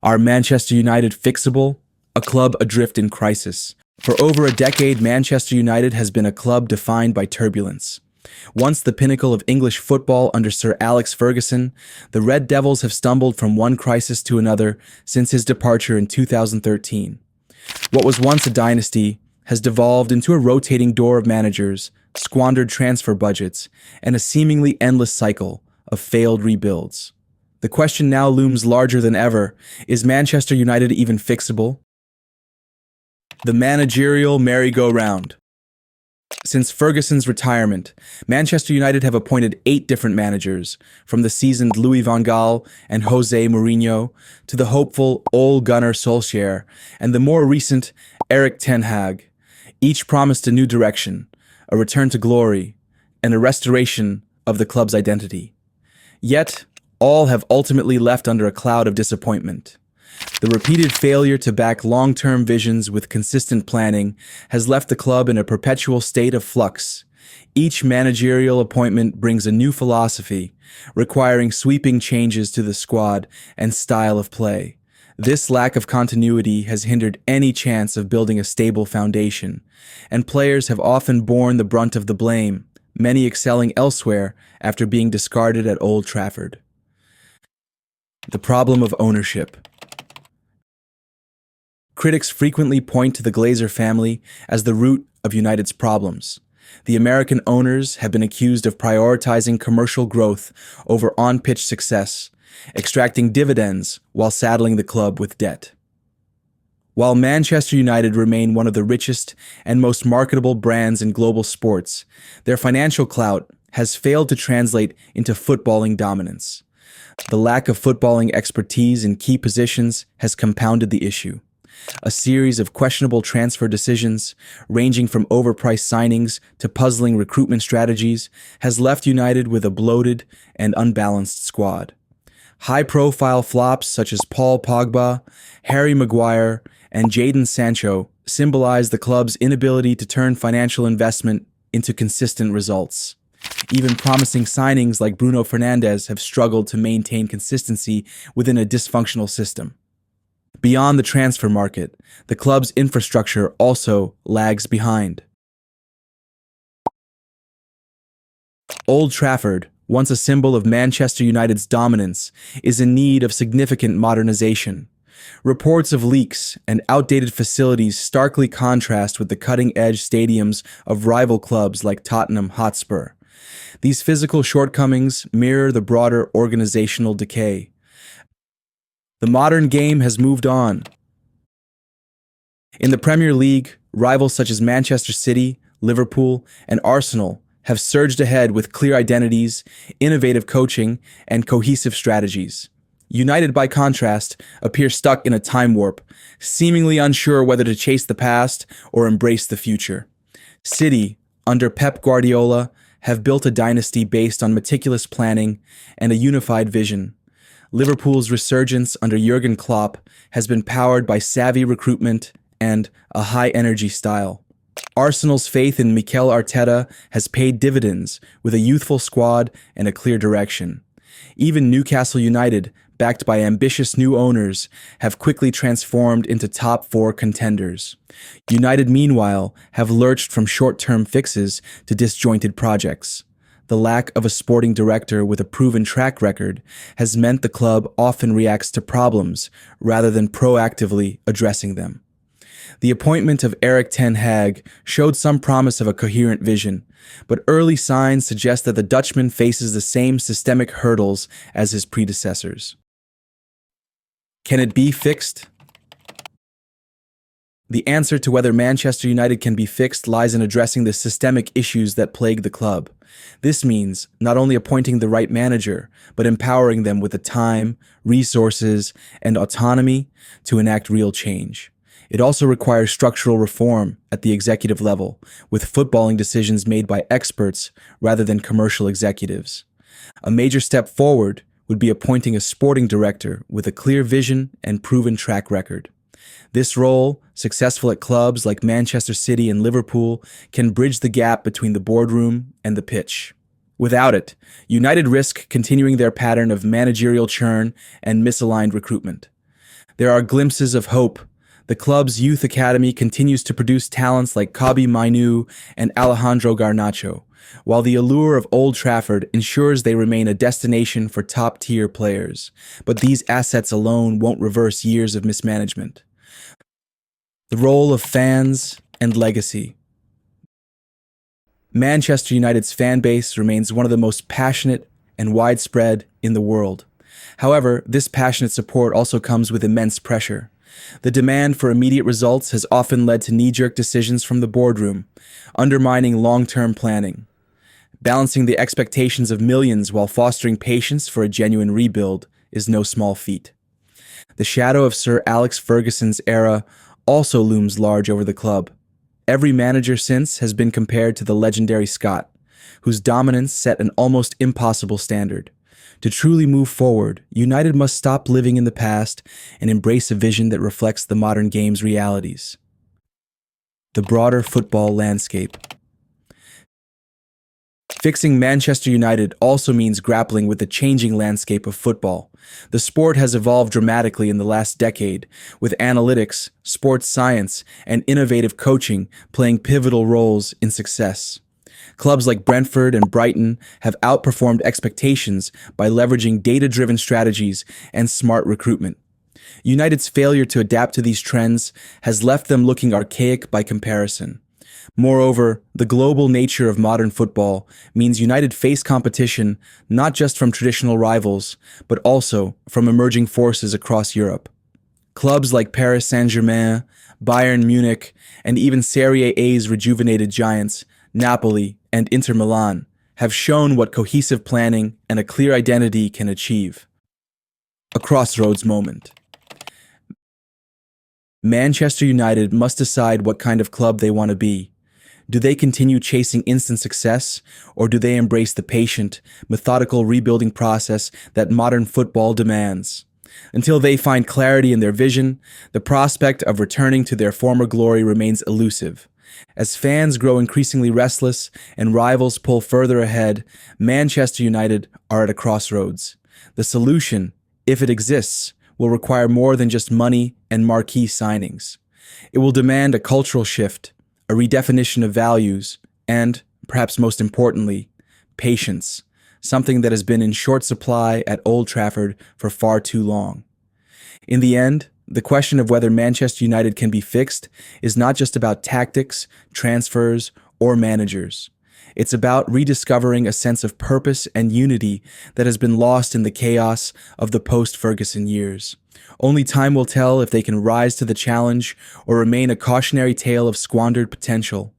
Are Manchester United fixable? A club adrift in crisis. For over a decade, Manchester United has been a club defined by turbulence. Once the pinnacle of English football under Sir Alex Ferguson, the Red Devils have stumbled from one crisis to another since his departure in 2013. What was once a dynasty has devolved into a rotating door of managers, squandered transfer budgets, and a seemingly endless cycle of failed rebuilds. The question now looms larger than ever: is Manchester United even fixable? The managerial merry-go-round. Since Ferguson's retirement, Manchester United have appointed 8 different managers, from the seasoned Louis van Gaal and Jose Mourinho to the hopeful Ole Gunnar Solskjaer and the more recent Erik ten Hag. Each promised a new direction, a return to glory, and a restoration of the club's identity. Yet, all have ultimately left under a cloud of disappointment. The repeated failure to back long-term visions with consistent planning has left the club in a perpetual state of flux. Each managerial appointment brings a new philosophy, requiring sweeping changes to the squad and style of play. This lack of continuity has hindered any chance of building a stable foundation, and players have often borne the brunt of the blame, many excelling elsewhere after being discarded at Old Trafford. The problem of ownership. Critics frequently point to the Glazer family as the root of United's problems. The American owners have been accused of prioritizing commercial growth over on-pitch success, extracting dividends while saddling the club with debt. While Manchester United remain one of the richest and most marketable brands in global sports, their financial clout has failed to translate into footballing dominance. The lack of footballing expertise in key positions has compounded the issue. A series of questionable transfer decisions, ranging from overpriced signings to puzzling recruitment strategies, has left United with a bloated and unbalanced squad. High-profile flops such as Paul Pogba, Harry Maguire, and Jadon Sancho symbolize the club's inability to turn financial investment into consistent results. Even promising signings like Bruno Fernandes have struggled to maintain consistency within a dysfunctional system. Beyond the transfer market, the club's infrastructure also lags behind. Old Trafford, once a symbol of Manchester United's dominance, is in need of significant modernization. Reports of leaks and outdated facilities starkly contrast with the cutting-edge stadiums of rival clubs like Tottenham Hotspur. These physical shortcomings mirror the broader organizational decay. The modern game has moved on. In the Premier League, rivals such as Manchester City, Liverpool, and Arsenal have surged ahead with clear identities, innovative coaching, and cohesive strategies. United, by contrast, appear stuck in a time warp, seemingly unsure whether to chase the past or embrace the future. City, under Pep Guardiola, have built a dynasty based on meticulous planning and a unified vision. Liverpool's resurgence under Jurgen Klopp has been powered by savvy recruitment and a high-energy style. Arsenal's faith in Mikel Arteta has paid dividends with a youthful squad and a clear direction. Even Newcastle United, backed by ambitious new owners, have quickly transformed into top-4 contenders. United, meanwhile, have lurched from short-term fixes to disjointed projects. The lack of a sporting director with a proven track record has meant the club often reacts to problems rather than proactively addressing them. The appointment of Erik ten Hag showed some promise of a coherent vision, but early signs suggest that the Dutchman faces the same systemic hurdles as his predecessors. Can it be fixed? The answer to whether Manchester United can be fixed lies in addressing the systemic issues that plague the club. This means not only appointing the right manager, but empowering them with the time, resources, and autonomy to enact real change. It also requires structural reform at the executive level, with footballing decisions made by experts rather than commercial executives. A major step forward would be appointing a sporting director with a clear vision and proven track record. This role, successful at clubs like Manchester City and Liverpool, can bridge the gap between the boardroom and the pitch. Without it, United risk continuing their pattern of managerial churn and misaligned recruitment. There are glimpses of hope. The club's youth academy continues to produce talents like Kabi Mainu and Alejandro Garnacho, while the allure of Old Trafford ensures they remain a destination for top-tier players. But these assets alone won't reverse years of mismanagement. The role of fans and legacy. Manchester United's fan base remains one of the most passionate and widespread in the world. However, this passionate support also comes with immense pressure. The demand for immediate results has often led to knee-jerk decisions from the boardroom, undermining long-term planning. Balancing the expectations of millions while fostering patience for a genuine rebuild is no small feat. The shadow of Sir Alex Ferguson's era also looms large over the club. Every manager since has been compared to the legendary Scot, whose dominance set an almost impossible standard. To truly move forward, United must stop living in the past and embrace a vision that reflects the modern game's realities. The broader football landscape. Fixing Manchester United also means grappling with the changing landscape of football. The sport has evolved dramatically in the last decade, with analytics, sports science, and innovative coaching playing pivotal roles in success. Clubs like Brentford and Brighton have outperformed expectations by leveraging data-driven strategies and smart recruitment. United's failure to adapt to these trends has left them looking archaic by comparison. Moreover, the global nature of modern football means United face competition not just from traditional rivals, but also from emerging forces across Europe. Clubs like Paris Saint-Germain, Bayern Munich, and even Serie A's rejuvenated giants, Napoli and Inter Milan, have shown what cohesive planning and a clear identity can achieve. A crossroads moment. Manchester United must decide what kind of club they want to be. Do they continue chasing instant success, or do they embrace the patient, methodical rebuilding process that modern football demands? Until they find clarity in their vision, the prospect of returning to their former glory remains elusive. As fans grow increasingly restless and rivals pull further ahead, Manchester United are at a crossroads. The solution, if it exists, will require more than just money and marquee signings. It will demand a cultural shift, a redefinition of values, and, perhaps most importantly, patience, something that has been in short supply at Old Trafford for far too long. In the end, the question of whether Manchester United can be fixed is not just about tactics, transfers, or managers. It's about rediscovering a sense of purpose and unity that has been lost in the chaos of the post-Ferguson years. Only time will tell if they can rise to the challenge or remain a cautionary tale of squandered potential.